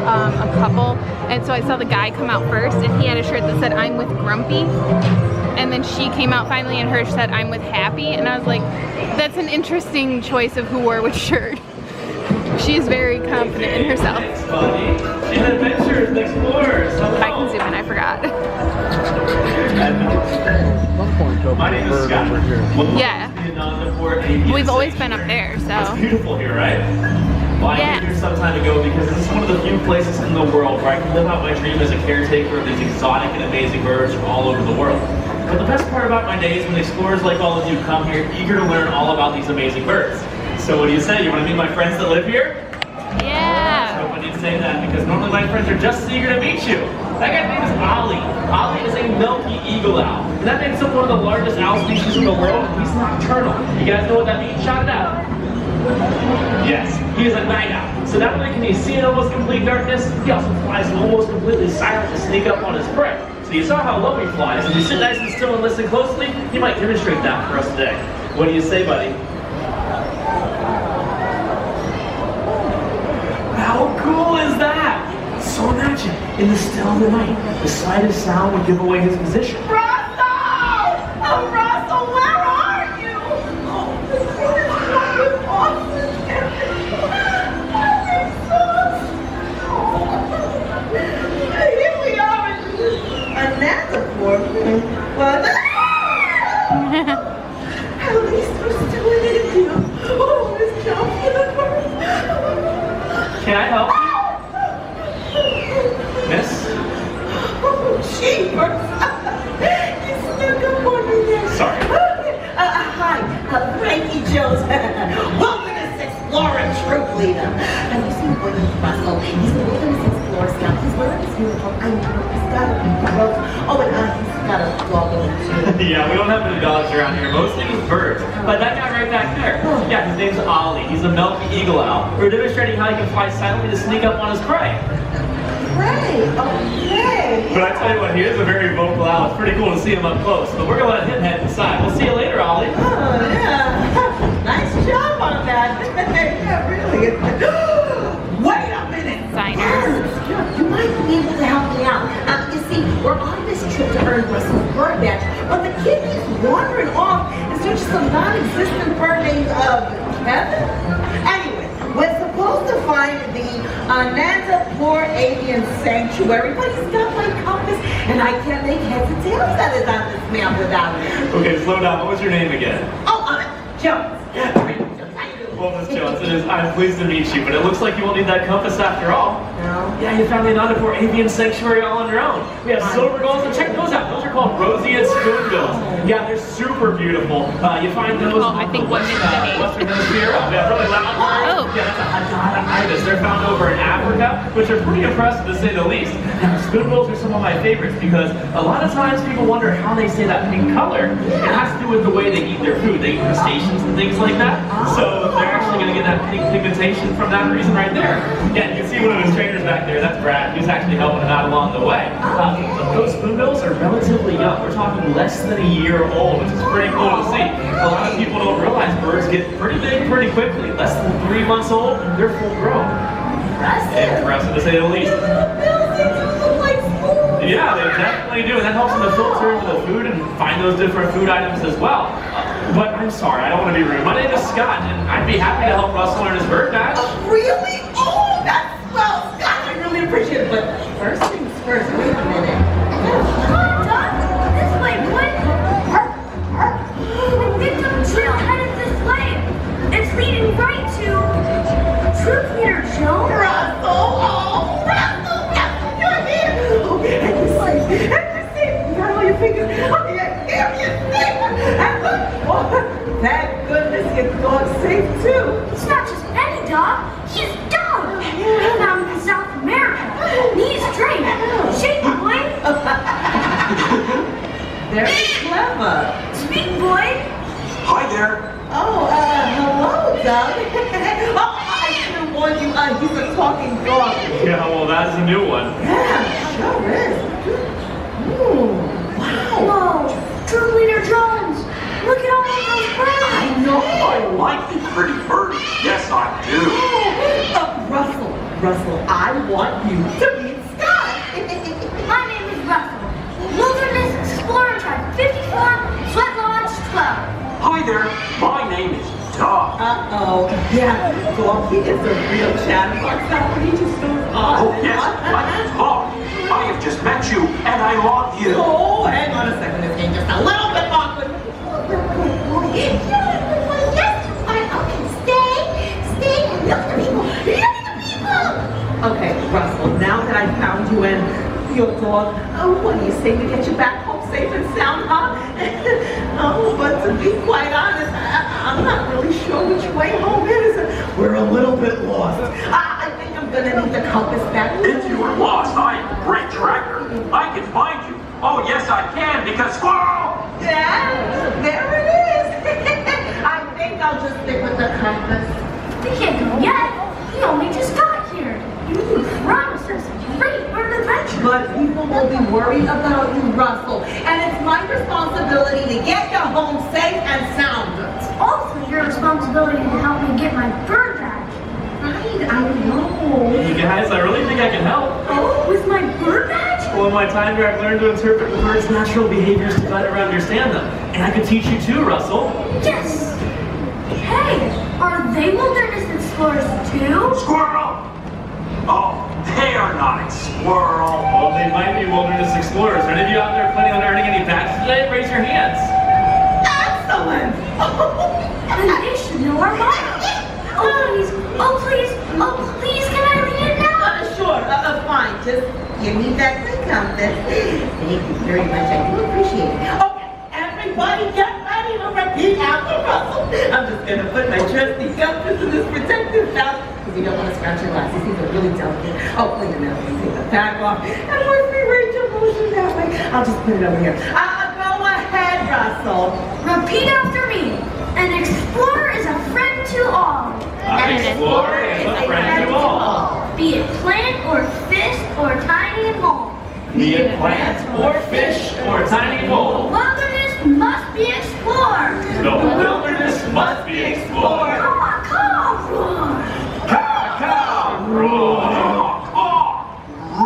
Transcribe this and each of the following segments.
a couple, and so I saw the guy come out first, and he had a shirt that said "I'm with Grumpy," and then she came out finally, and her said "I'm with Happy," and I was like, that's an interesting choice of who wore which shirt. She is very confident in herself. Adventures and explorers. I can zoom in, I forgot. My name is Scott. Yeah. We've always been up there, so. It's beautiful here, right? Well, I came here some time ago because this is one of the few places in the world where I can live out my dream as a caretaker of these exotic and amazing birds from all over the world. But the best part about my day is when explorers like all of you come here eager to learn all about these amazing birds. So what do you say? You want to meet my friends that live here? Yeah. I hope I didn't say that because normally my friends are just as eager to meet you. That guy's name is Ollie. Ollie is a milky eagle owl. And that makes him one of the largest owl species in the world. He's nocturnal. You guys know what that means? Shout it out. Yes, he is a night owl. So not only can he see in almost complete darkness, he also flies almost completely silent to sneak up on his prey. So you saw how low he flies. If you sit nice and still and listen closely, he might demonstrate that for us today. What do you say, buddy? How cool is that? So imagine, in the still of the night, the slightest sound would give away his position. Russell! Oh, Russell, where are you? Oh, this is awesome. Here we are in another form. Well, at least we're still in India. Oh, it's jumping. Can I help you? Miss? Oh, jeepers. You snuck up on me there. Sorry. Hi, Frankie Jones. Wilderness Explorer Troop Leader. Have you seen William Russell? He's a Wilderness Explorer Scout. He's wearing his uniform. I know. He's got a gross. Oh, and he's got a dog in him, too. Yeah, we don't have any dogs around here. Mostly it's birds. But that guy right back there, yeah, his name's Ollie. He's a milky eagle owl. We're demonstrating how he can fly silently to sneak up on his prey. Prey? Okay. But I tell you what, he is a very vocal owl. It's pretty cool to see him up close. But we're going to let him head inside. We'll see you later, Ollie. Oh, yeah. Nice job on that. Yeah, really. Wait a minute. Designers. You might be able to help me out. You see, we're on this trip to earn Russell's bird badge, but the kid keeps wandering off. Is there just some non-existent bird named Kevin? Anyway, we're supposed to find the Anandapur Avian Sanctuary, but he's got my compass, and I can't make heads or tails out of this map without it. Okay, slow down. What was your name again? Oh, Jones. Well, Miss Jones, I'm pleased to meet you, but it looks like you won't need that compass after all. No. Yeah, you found the Anandapur Avian Sanctuary all on your own. We have silver gulls, and check those out. Those are called roseate spoonbills. Yeah, they're super beautiful. You find those I think one is the Western Hemisphere. Yeah, really loud. Oh. Yeah, that's a Hadada ibis. They're found over in Africa, which are pretty impressive to say the least. Now, spoonbills are some of my favorites because a lot of times people wonder how they stay that pink color. It has to do with the way they eat their food. They eat crustaceans and things like that. So they're actually going to get that pink pigmentation from that reason right there. Yeah, you can see one of his trainers back there. That's Brad. He's actually helping him out along the way. Those spoonbills are relatively young. We're talking less than a year old, which is pretty cool to see. A lot of people don't realize birds get pretty big pretty quickly. Less than 3 months old, they're full grown. Impressive to say the least. Yeah, they definitely do, and that helps them to filter into the food and find those different food items as well. But I'm sorry, I don't want to be rude. My name is Scott, and I'd be happy to help Russell earn his bird badge. Really? Oh, that's well, Scott, I really appreciate it. But first things first, wait a minute. This way, boy. The victim trail headed this way. It's leading right to Troop Leader Jones. Russell, oh, Russell, yes, you're here. Oh, and you see, you got all your fingers. Oh, yeah, and look, oh, thank goodness your dog's safe too. He's not just any dog, he's dog. Found in South America. He's trained. Shake, boy. Very clever. Speak, boy. Hi there. Oh, hello, Doug. Oh, I should have warned you, he's a talking dog. Yeah, well, that's a new one. Yeah, sure is. Ooh, wow. Whoa, Troop Leader Jones. Look at all of those birds. I know I like you, pretty birdie. Yes, I do. Russell, Russell, I want you to meet Scott. My name is Russell. Wilderness Explorer Tribe 54, Sweat Lodge 12. Hi there, my name is Doc. Uh-oh. Yeah, Doc, he is a real chatterbox. That's what he just goes on. Oh yes, my name's Doc. I have just met you, and I love you. Oh, hang on a second. This game just a little bit awkward. Yes, fine. Okay, stay, and look at the people. Look at the people. Okay, Russell, now that I found you and your dog, what do you say we get you back home safe and sound, huh? Oh, but to be quite honest, I'm not really sure which way home is. We're a little bit lost. I think I'm gonna need the compass back. If you are lost, I am a great tracker. I can find you. Oh yes, I can, because squirrel! Yeah, there it is. I think I'll just stick with the compass. We can't go yet. He only just got here. You promised us a great bird adventure. But people will be worried about you, Russell. And it's my responsibility to get you home safe and sound. It's also your responsibility to help me get my bird badge. Right, I know. You guys, I really think I can help. Oh, with my bird badge? Well, in my time here, I've learned to interpret the bird's natural behaviors to better understand them. And I could teach you too, Russell. Yes. Hey, are they wilderness explorers too? Squirrel! Oh, they are not a squirrel. Well, they might be wilderness explorers. Are any of you out there planning on earning any badges today? Raise your hands. Excellent. Then they should know our motto. Oh please, oh please, oh please, can I read it now? Sure, fine. Just give me that good compass. Thank you very much. I do appreciate it. Okay, everybody get ready to repeat after Russell. I'm just going to put my trusty compass in this protective pouch because you don't want to scratch your glasses. These are really delicate. Oh, wait a minute. Let me take the tag off. And once we range of motion that way, I'll just put it over here. Go ahead, Russell. Repeat after me. An explorer is a friend to all. An explorer is a friend to all. Be it plant or fish or tiny and mole. Be it plant or fish or tiny mole. Wilderness must be explored. The wilderness must be explored. Come roar. Caw, roar.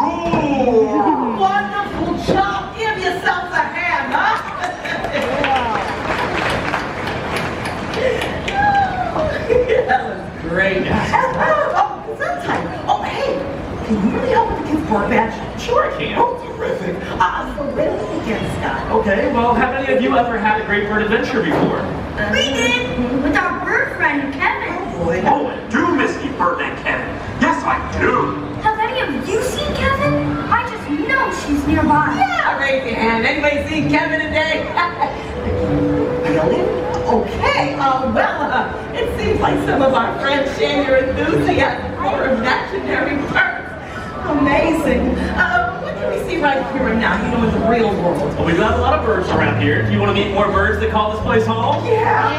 Roar! Wonderful job. Give yourselves a hand, huh? That was great. Oh, sometime. Oh, hey, can you really help with the kids' park badge? Sure I can. Oh, terrific. So when do we get Scott? Okay, well, have any of you ever had a great bird adventure before? We did with our bird friend Kevin. Boy. Oh, and do miss me, Bert and Kevin. Yes, I do. Have any of you seen Kevin? I just know she's nearby. Yeah, raise your hand. Anybody seen Kevin today? Really? Okay. It seems like some of our friends share your enthusiasm for imaginary birds. Amazing. What can we see right here and now, in the real world? Well, we've got a lot of birds around here. Do you want to meet more birds that call this place home? Yeah.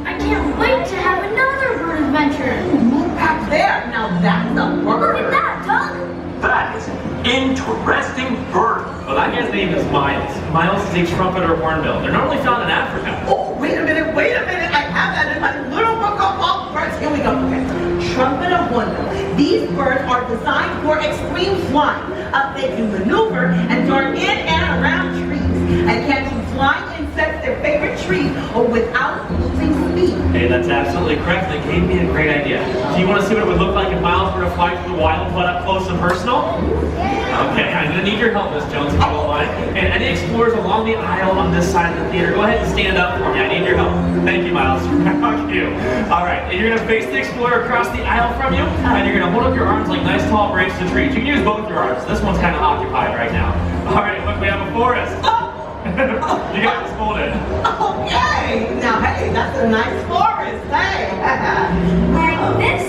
I can't wait to have another bird adventure. Look back there. Now that's a Look at bird. that, Doug. That is an interesting bird. Well, that guy's name is Miles. Miles is a trumpet or hornbill. They're normally found in Africa. Oh, wait a minute. I have that in my little book of all birds. Here we go. Okay. Trumpet or hornbill. These birds are designed for extreme flying. They can maneuver and dart in and around trees and catch flying insects, their favorite trees, or without losing speed. Hey, that's absolutely correct. They gave me a great idea. Do you want to see what it would look like if Miles were to fly through the wild, but up close and personal? Okay, I'm going to need your help, Miss Jones, if you don't mind. And any explorers along the aisle on this side of the theater, go ahead and stand up for me. I need your help. Thank you, Miles. Thank you. All right, and you're going to face the explorer across the aisle from you, and you're going to hold up your arms like nice tall branches of trees. You can use both your arms. This one's kind of occupied right now. All right, look, we have a forest. You got this folded. Okay. Now, hey, that's a nice forest. Hey. Like this?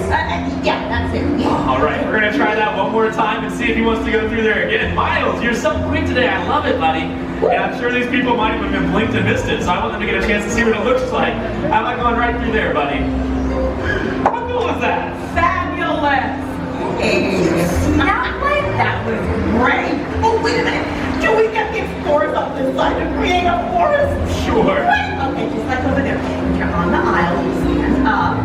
Yeah, that's it. Yeah. All right, we're going to try that one more time and see if he wants to go through there again. Miles, you're so quick today. I love it, buddy. And I'm sure these people might have been blinked and missed it, so I want them to get a chance to see what it looks like. How about going right through there, buddy? How cool is that? Fabulous. That was great. Oh, wait a minute. Do we get the explorers up this side to create a forest? Sure. Right. Okay, just like over there. You're on the aisle, you stand up.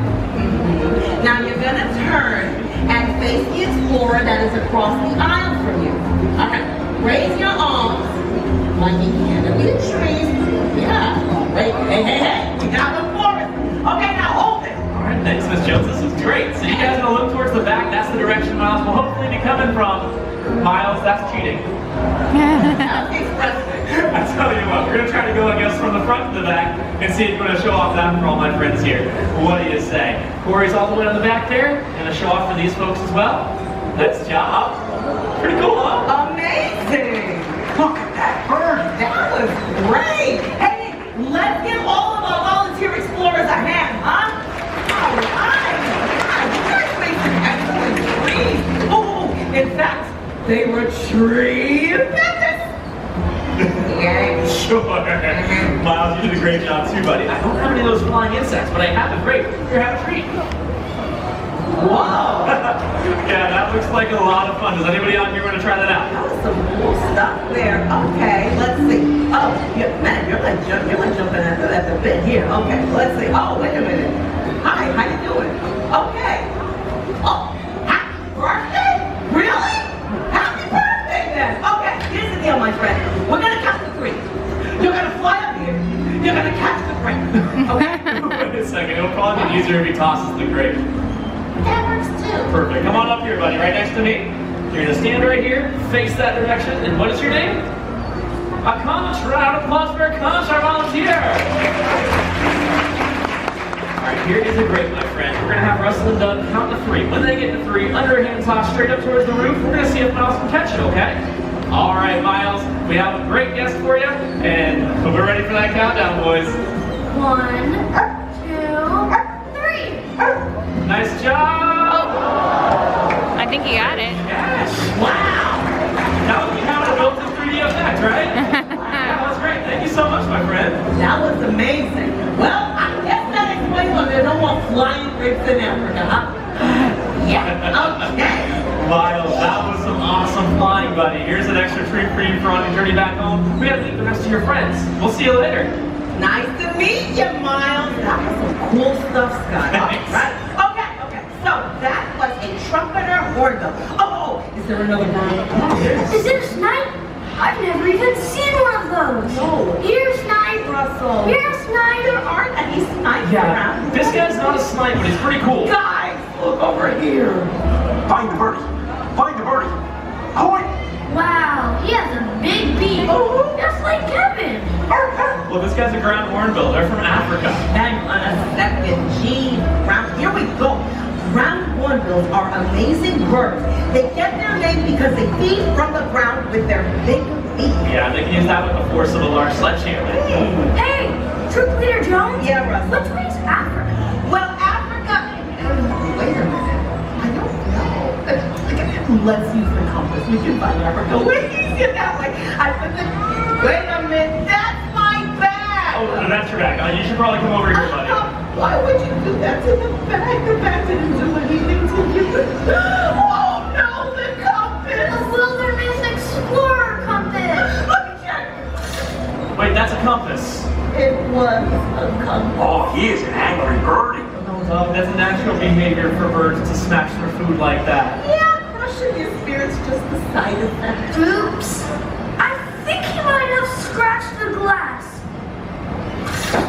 Now you're gonna turn and face the explorer that is across the aisle from you. All right, raise your arms like you can be the trees. Yeah. Wait, hey, we got the forest. Okay, now hold it. All right, thanks, Miss Jones. This was great. So you guys are gonna look towards the back. That's the direction Miles will hopefully be coming from. Miles, that's cheating. That's expressive. I tell you what, we're gonna try to go, I guess, from the front to the back and see if we're gonna show off that for all my friends here. What do you say? Corey's all the way on the back there. Gonna show off for these folks as well. Nice job. Pretty cool, huh? Amazing. Look at that bird. That was great. Hey, let's give all of our volunteer explorers a hand, huh? All right. You guys made some excellent trees. Oh, in fact, they were tree inventors. Yeah. Sure. Miles, you did a great job too, buddy. I don't have any of those flying insects, but I have a grape. Here, have a treat. Whoa. Yeah, that looks like a lot of fun. Does anybody out here want to try that out? That was some cool stuff there. Okay, let's see. Oh, yeah, man, you're like jumping at the bit here. Okay, let's see. Oh, wait a minute. Hi, how you doing? Okay. Oh, happy birthday? Really? Happy birthday then. Okay, here's the deal, my friend. We're gonna count to 3. You're gonna fly up here. You're gonna catch the grape. Okay? Wait a second. It'll probably be easier if he tosses the grape. That works too. Perfect. Come on up here, buddy, right next to me. You're gonna stand right here, face that direction, and what is your name? Akansh. Round of applause for Akansh, our volunteer. All right, here is a grape, my friend. We're gonna have Russell and Doug count to 3. When they get to 3, under hands tossed straight up towards the roof, we're gonna see if Miles can catch it, okay? All right, Miles, we have a great guest for you, and we're ready for that countdown, boys. 1, 2, 3. Nice job! I think he got it. Yes! Wow! That was kind of a built-in 3D effect, right? Yeah, that was great. Thank you so much, my friend. That was amazing. Well, I guess that explains why there are no more flying grapes in Africa, huh? Yeah, okay. Miles, that was some awesome flying, buddy. Here's an extra treat for you for on your journey back home. We gotta meet the rest of your friends. We'll see you later. Nice to meet you, Miles. That was some cool stuff, Scott. Thanks. Right? Okay. So that was a trumpeter hornbill. Oh, is there another one? Is it a snipe? I've never even seen one of those. No. Here's snipe. Russell. Here's snipe. There aren't any snipes Yeah, around. this guy's not a snipe, but he's pretty cool. Guys, look over here. Find the birdie. Find the birdie. Point. Wow, he has a big beak. Just like Kevin. Well, this guy's a ground hornbill. They're from Africa. Hang on a second. Here we go. Ground hornbills are amazing birds. They get their name because they feed from the ground with their big beak. Yeah, they can use that with the force of a large sledgehammer. Hey, Troop Leader Jones. Yeah, Russell. Which way's Africa? Well, Africa. Wait a minute. I don't know. Let's use the compass. We can find Africa. Way easier that way. Wait a minute. That's my bag. Oh, no, that's your bag. You should probably come over here, buddy. Why would you do that to the bag? The bag didn't do anything to you. Oh no, the compass. The Wilderness Explorer compass. Let me check. Wait, that's a compass. It was a compass. Oh, he is an angry birdie. Oh, that's a natural behavior for birds to smash their food like that. Yeah, crushing your spirit's just the side effect. Oops. I think he might have scratched the glass.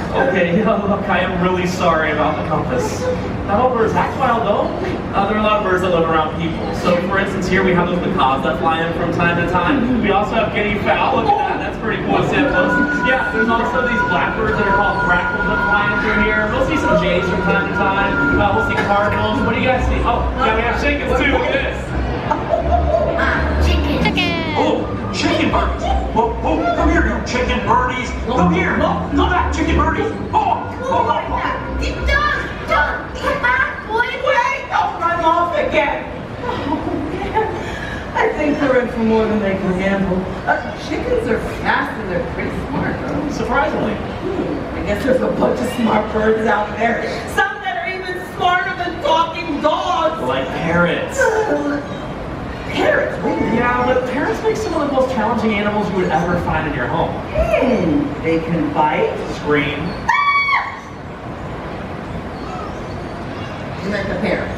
Okay, look, I am really sorry about the compass. Not all birds act wild, though. There are a lot of birds that live around people. So, for instance, here we have those macaws that fly in from time to time. We also have guinea fowl. Look at that. That's pretty cool to see up close. Yeah, there's also these blackbirds that are called grackles that fly in through here. We'll see some jays from time to time. We'll see cardinals. What do you guys see? Oh, yeah, we have chickens, too. Look at this. Chicken. Oh, chicken birdies. Oh, come here, you chicken birdies. Come here. Come back, chicken birdies. Oh. Doug, come back, boy. Wait, don't run off again. Oh, man. I think they're in for more than they can handle. Chickens are fast and they're pretty smart, though. Surprisingly. I guess there's a bunch of smart birds out there. Some that are even smarter than talking dogs. Like parrots. Parrots, really? Yeah, but parrots make some of the most challenging animals you would ever find in your home. They can bite. Scream. You like the parrots.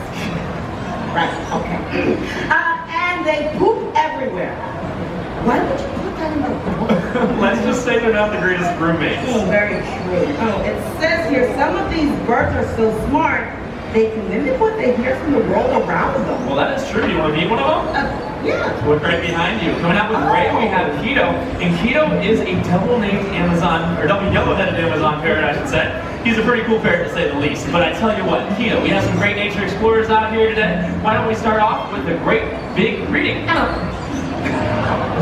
have the greatest roommates. Very true. Oh, it says here some of these birds are so smart they can mimic what they hear from the world around them. Well, that is true. You want to meet one of them? Yeah. We're right behind you. Coming out with Ray, we have Keto. And Keto is a double-named Amazon, or double yellow-headed Amazon parrot, I should say. He's a pretty cool parrot to say the least. But I tell you what, Keto, we have some great nature explorers out here today. Why don't we start off with a great big reading?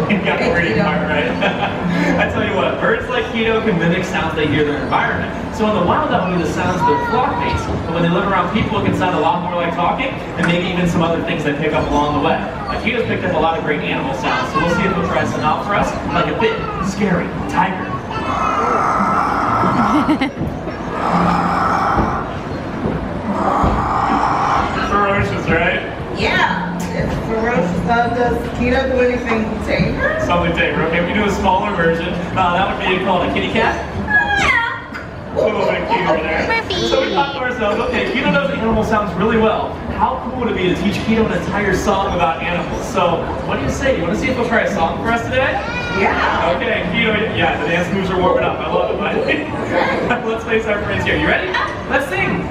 You got the reading part right. I tell you what, birds like Keto can mimic sounds they hear in their environment. So in the wild, that would be the sounds of their flock mates. But when they live around people, it can sound a lot more like talking, and maybe even some other things they pick up along the way. Keto's picked up a lot of great animal sounds, so we'll see if he'll try some out for us, like a big, scary tiger. Ferocious, right? Yeah. It's ferocious. Does Keto do anything tamer? Something tamer. Okay, we do a smaller version. That would be called a kitty cat. A little bit cuter there. So we thought to ourselves, okay, Keto knows animal sounds really well. How cool would it be to teach Keto an entire song about animals? So, what do you say? You want to see if he'll try a song for us today? Yeah. Okay, Keto, yeah, the dance moves are warming up. I love it, buddy. Let's face our friends here. You ready? Let's sing.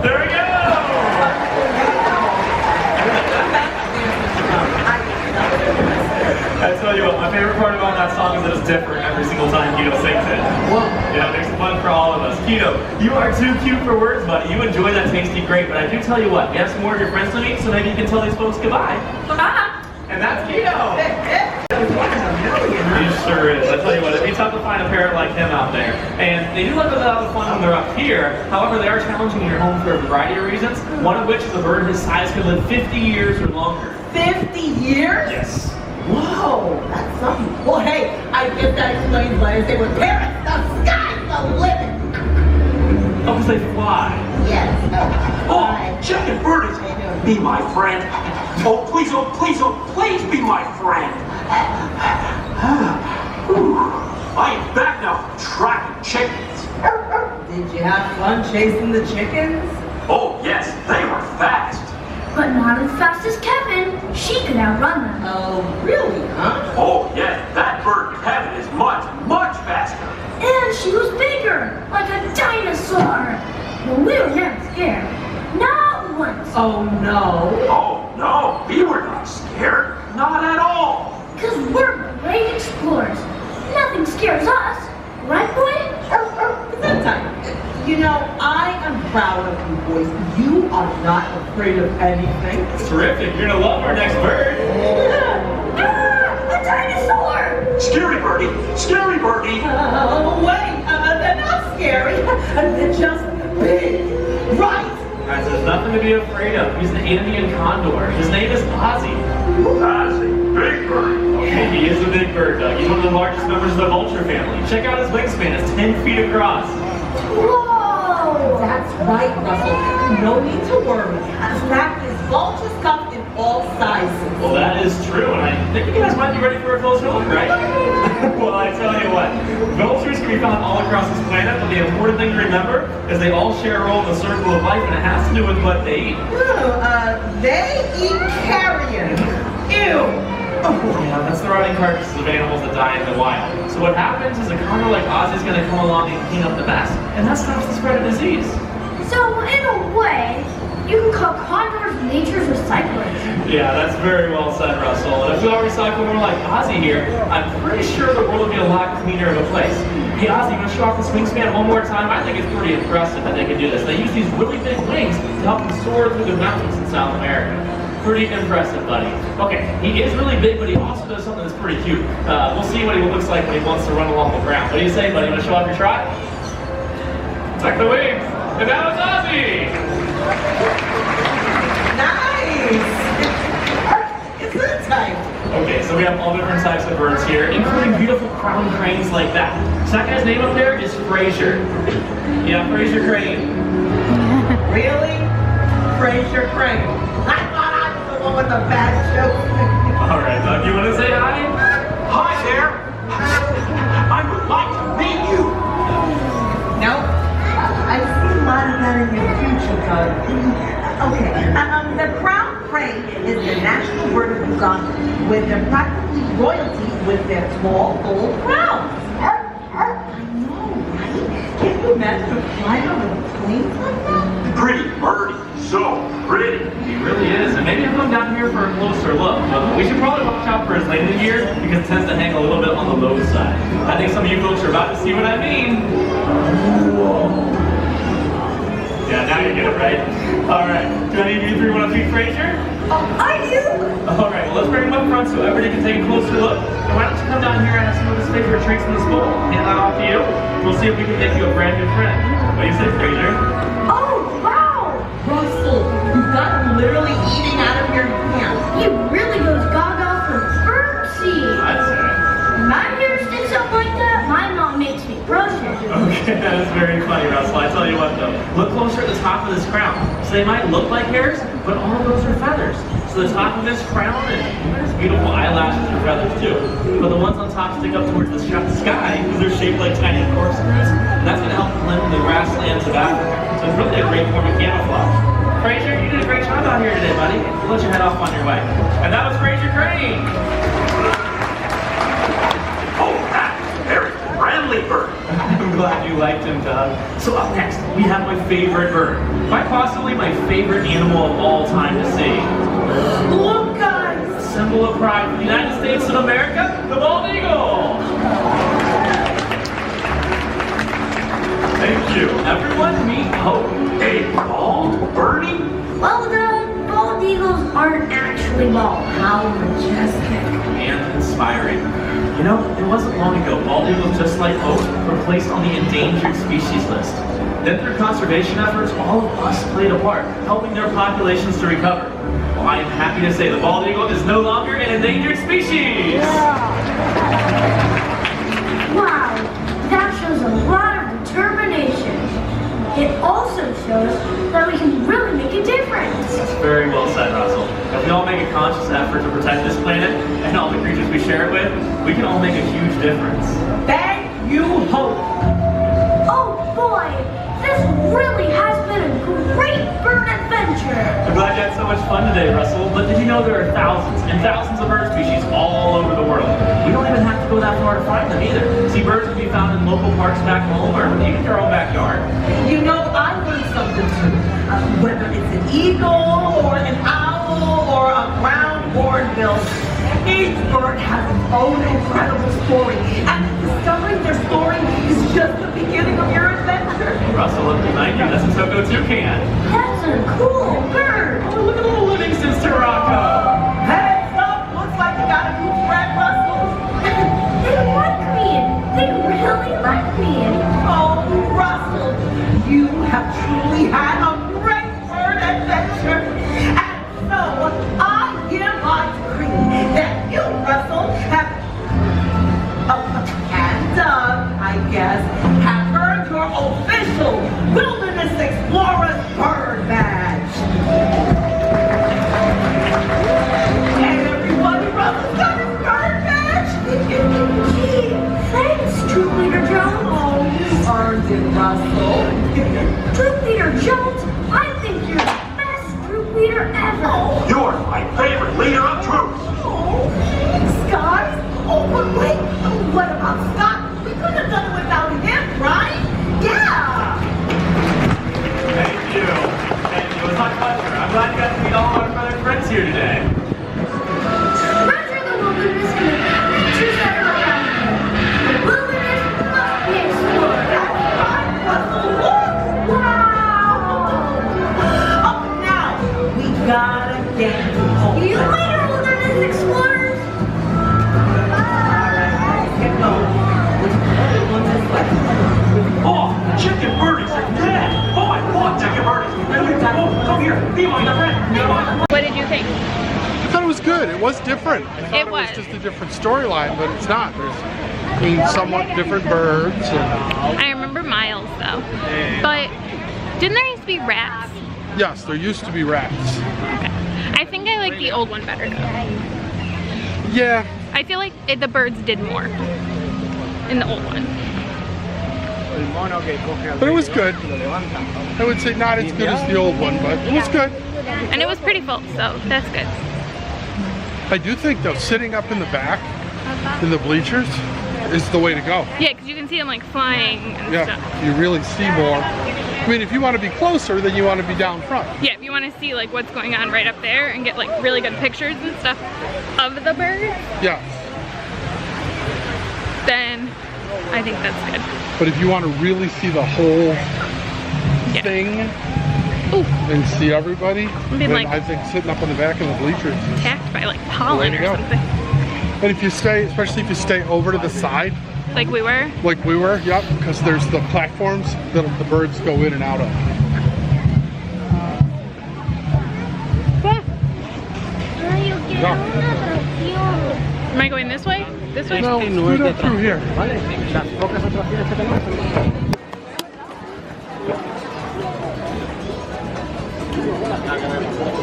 There we go! I tell you what, my favorite part about that song is that it's different every single time Keto sings it. Whoa. Yeah, it makes it fun for all of us. Keto, you are too cute for words, buddy. You enjoy that tasty grape, but I do tell you what, you have some more of your friends to meet, so maybe you can tell these folks goodbye. And that's Keto! He sure is. I tell you what, it'd be tough to find a parrot like him out there. And they do like a lot of fun when they're up here. However, they are challenging in your home for a variety of reasons. One of which is a bird his size could live 50 years or longer. 50 years? Yes. Whoa, that's something. Well, hey, I guess that explains why I say with parrots, the sky's the limit. Oh, because they fly. Yes. Oh, chicken birdies, be my friend. Oh, please, please be my friend. I am back now from tracking chickens. Did you have fun chasing the chickens? Oh, yes, they were fast. But not as fast as Kevin. She could outrun them. Oh, really, huh? Oh, yes, that bird Kevin is much, much faster. And she was bigger, like a dinosaur. But we were never scared. Not once. Oh, no. Oh, no, we were not scared. Not at all. Because we're great explorers. Nothing scares us. Right, boy? Sometimes. You know, I am proud of you boys. You are not afraid of anything. It's terrific. You're going to love our next bird. Ah, a dinosaur! Scary birdie, scary birdie. Oh, wait. They're not scary. They're just big. Right? Guys, there's nothing to be afraid of. He's the Indian condor. His name is Ozzy. Ozzy, big bird. Okay, he is a big bird, Doug. He's one of the largest members of the vulture family. Check out his wingspan. It's 10 feet across. Whoa! That's right, Russell. No need to worry. In fact, these vultures come in all sizes. Well, that is true, and I think you guys might be ready for a closer look, right? Well, I tell you what, vultures can be found all across this planet, but the important thing to remember is they all share a role in the circle of life, and it has to do with what they eat. They eat carrion. Ew. Oh, yeah, that's the rotting carcasses of animals that die in the wild. So what happens is a condor like Ozzy is going to come along and clean up the mess, and that stops the spread of disease. So, in a way, you can call condors nature's recyclers. Yeah, that's very well said, Russell. And if we all recycle more like Ozzy here, I'm pretty sure the world will be a lot cleaner of a place. Hey, Ozzy, you want to show off this wingspan one more time? I think it's pretty impressive that they can do this. They use these really big wings to help them soar through the mountains in South America. Pretty impressive, buddy. Okay, he is really big, but he also does something that's pretty cute. We'll see what he looks like when he wants to run along the ground. What do you say, buddy? You want to show off your trot? Tuck the wings. And that was Ozzy! Nice. It's that time. Okay, so we have all different types of birds here, including beautiful crowned cranes like that. So that guy's name up there is Fraser. Yeah, Fraser Crane. Really? Fraser Crane. I thought I was the one with the bad joke. All right, Doug, you want to say hi? Hi there. I would like to meet you. Nope. I see a lot of that in your future, Doug. Okay, the crown crane is the national bird of Uganda, with their practically royalty with their small gold crowns. I know, right? Can you imagine a flight on a plane like that? Pretty birdie. So pretty. He really is, and maybe he'll come down here for a closer look. But we should probably watch out for his landing gear because it tends to hang a little bit on the low side. I think some of you folks are about to see what I mean. Whoa. Yeah, now you get it, right? All right. Do any of you three want to meet Fraser? I do. All right. Well, let's bring him up front so everybody can take a closer look. And why don't you come down here and have some of his favorite treats in this bowl? Hand that off to you. We'll see if we can make you a brand new friend. What do you say, Fraser? Oh, wow! Russell, you got him literally eating out of your hand. He really goes gaga for birdseed. I'd say. When my hair sticks up like that, my mom makes me brush it. Okay, that is very funny, Russell. I tell you what, though, look closer at the top of this crown. So they might look like hairs, but all of those are feathers. So the top of this crown, and there's beautiful eyelashes and feathers too. But the ones on top stick up towards the sky because they're shaped like tiny corkscrews. And that's going to help blend in the grasslands of Africa. So it's really a great form of camouflage. Fraser, you did a great job out here today, buddy. We'll let you head off on your way. And that was Fraser Crane. Oh, that's a very friendly bird. I'm glad you liked him, Doug. So up next, we have my favorite bird. Quite possibly my favorite animal of all time to see. Look, guys. A symbol of pride for the United States of America, the bald eagle. Thank you. Everyone meet Hope. A bald birdie? Well, the bald eagles aren't actually bald. How majestic. And inspiring. You know, it wasn't long ago, bald eagles just like Hope were placed on the endangered species list. Then through conservation efforts, all of us played a part, helping their populations to recover. Well, I am happy to say the bald eagle is no longer an endangered species. Wow, that shows a lot of determination. It also shows that we can really make a difference. That's very well said, Russell. If we all make a conscious effort to protect this planet and all the creatures we share it with, we can all make a huge difference. Thank you, Hope. Oh boy, this really has been a great bird adventure. I'm glad you had so much fun today, Russell. But did you know there are thousands and thousands of bird species all over the world? We don't even have to go that far to find them either. See, birds can be found in local parks back home or even your own backyard. You know, I learned something too. Whether it's an eagle or an owl or a brown hornbill, each bird has its own incredible story. And discovering their story is just the beginning of your adventure. Russell, look behind you. That's a Toko toucan. That's a cool bird. Oh, look at little Livingston's Tarako. Heads up! Looks like you got a new friend, Russell. They like me. They really like me. Oh, Russell, you have truly had a great bird adventure. And so, I hereby decree that you, Russell, have, and Doug, I guess, have earned your official Wilderness Explorer's Bird Badge. And everybody, Russell's got his bird badge. Gee, thanks, Troop Leader Jones. Oh, you earned it, Russell. Troop Leader Jones, I think you're the best troop leader ever. You're my favorite leader of troops. Oh, Scott? Oh, but wait. What about Scott? We couldn't have done it without him, right? Yeah. Thank you. Thank you. It was my pleasure. I'm glad you got to meet all of our other friends here today. Roger the wilderness and the creatures that are around it. The wilderness must be explored. That's right, Russell. Look. Wow! Oh, now we gotta get home. See you later, wilderness explorers. Get going. One this way. Oh, chicken birdies are dead. Oh, I want chicken birdies. Oh, come here. Be my friend. Be my What did you think? I thought it was good. It was different. I thought it was just a different storyline, but it's not. There's somewhat different birds. And... I remember Miles though. But didn't there used to be rats? Yes, there used to be rats. Okay. I think I like the old one better though. Yeah. I feel like the birds did more in the old one. But it was good. I would say not as good as the old one, but it was good. And it was pretty full, so that's good. I do think though, sitting up in the back, in the bleachers, is the way to go. Yeah, because you can see them like flying and stuff. You really see more. I mean, if you want to be closer, then you want to be down front. Yeah, if you want to see like what's going on right up there and get like really good pictures and stuff of the bird, Yeah. then I think that's good. But if you want to really see the whole thing Ooh, and see everybody, being then like I think sitting up in the back in the bleachers is attacked by like pollen Way to or go. something. And if you stay, especially if you stay over to the side, Like we were. like we were, yep, because there's the platforms that the birds go in and out of. Am I going this way? This way? No, do that through here.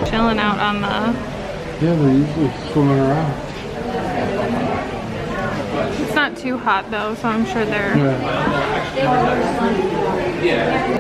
Chilling out on the... Yeah, they're usually swimming around. It's not too hot though, so I'm sure they're... Yeah.